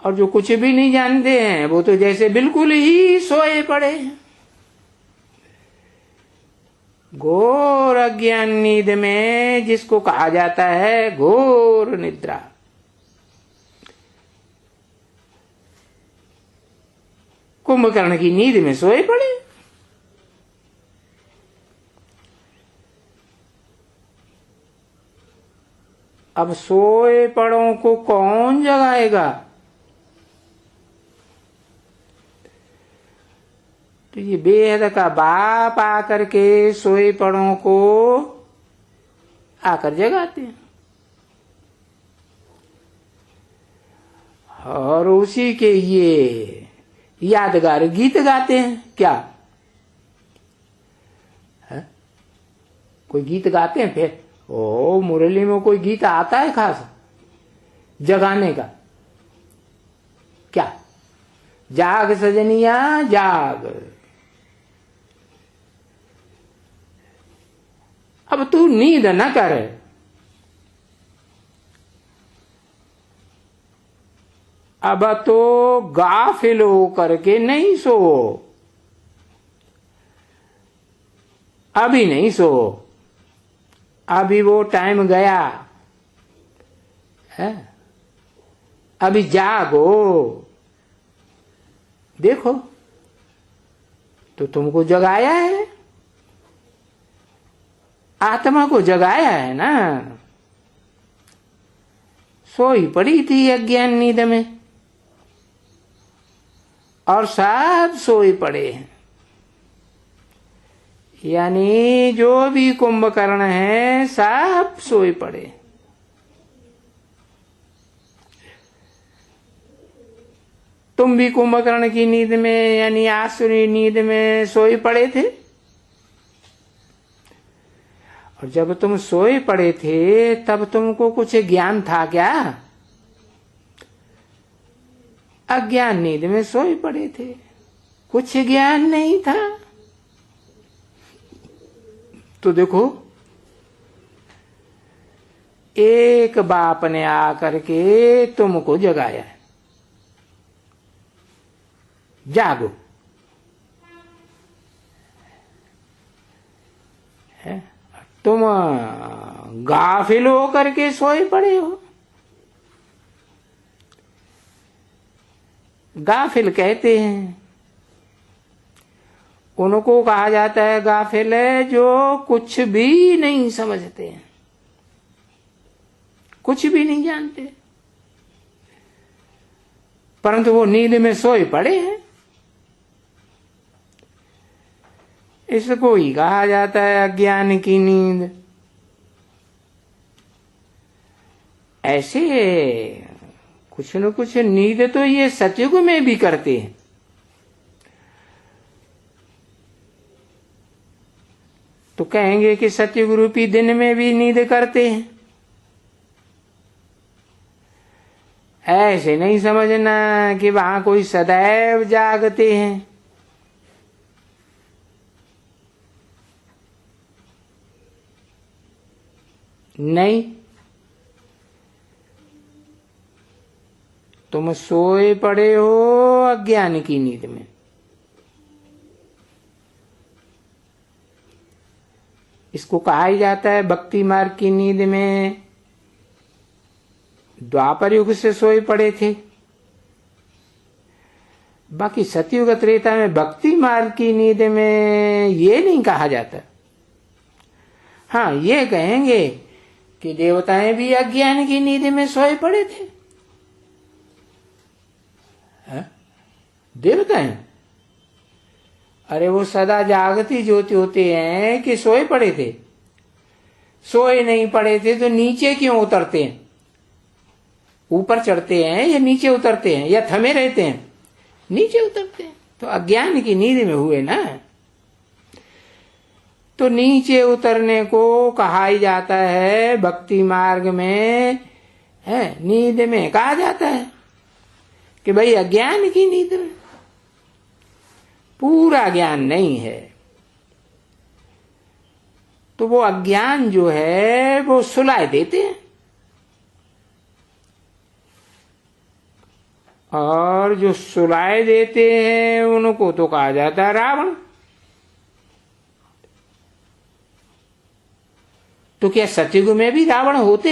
और जो कुछ भी नहीं जानते हैं वो तो जैसे बिल्कुल ही सोए पड़े हैं। घोर अज्ञान नींद में जिसको कहा जाता है घोर निद्रा। कुंभकर्ण की नींद में सोए पड़े। अब सोए पड़ों को कौन जगाएगा? तो ये बेहद का बाप आकर के सोए पड़ों को आकर जगाते हैं और उसी के ये यादगार गीत गाते हैं। क्या है? कोई गीत गाते हैं फिर? ओ मुरली में कोई गीत आता है खास जगाने का? क्या? जाग सजनिया जाग। अब तू नींद न कर, अब तो गाफिल हो करके नहीं सो, अभी नहीं सो, अभी वो टाइम गया है, अभी जागो। देखो तो तुमको जगाया है, आत्मा को जगाया है ना। सोई पड़ी थी अज्ञान नींद में और सब सोए पड़े हैं। यानी जो भी कुंभकर्ण है सब सोए पड़े। तुम भी कुंभकर्ण की नींद में यानी आसुरी नींद में सोए पड़े थे। और जब तुम सोए पड़े थे तब तुमको कुछ ज्ञान था क्या? अज्ञान नींद में सोए पड़े थे, कुछ ज्ञान नहीं था। तो देखो एक बाप ने आकर के तुमको जगाया है, जागो। है? तुम गाफिल हो करके सोए पड़े हो। गाफिल कहते हैं उनको कहा जाता है गाफिल है जो कुछ भी नहीं समझते हैं, कुछ भी नहीं जानते, परंतु वो नींद में सोए पड़े हैं। इसको ही कहा जाता है अज्ञान की नींद। ऐसे कुछ न कुछ नींद तो ये सतयुग में भी करते हैं। तो कहेंगे कि सतयुग रूपी दिन में भी नींद करते हैं। ऐसे नहीं समझना कि वहां कोई सदैव जागते हैं। नहीं, तुम सोए पड़े हो अज्ञान की नींद में। इसको कहा ही जाता है भक्ति मार्ग की नींद में द्वापर युग से सोए पड़े थे। बाकी सतयुग त्रेता में भक्ति मार्ग की नींद में ये नहीं कहा जाता। हाँ, ये कहेंगे कि देवताएं भी अज्ञान की नींद में सोए पड़े थे। देवताएं, अरे वो सदा जागती ज्योति होते हैं कि सोए पड़े थे? सोए नहीं पड़े थे तो नीचे क्यों उतरते हैं? ऊपर चढ़ते हैं या नीचे उतरते हैं, या थमे रहते हैं? नीचे उतरते हैं। तो अज्ञान की नींद में हुए ना। तो नीचे उतरने को कहा ही जाता है भक्ति मार्ग में, है नींद में कहा जाता है कि भाई अज्ञान की नींद में। पूरा ज्ञान नहीं है तो वो अज्ञान जो है वो सुलाए देते हैं और जो सुलाए देते हैं उनको तो कहा जाता है रावण। तो क्या सतयुग में भी रावण होते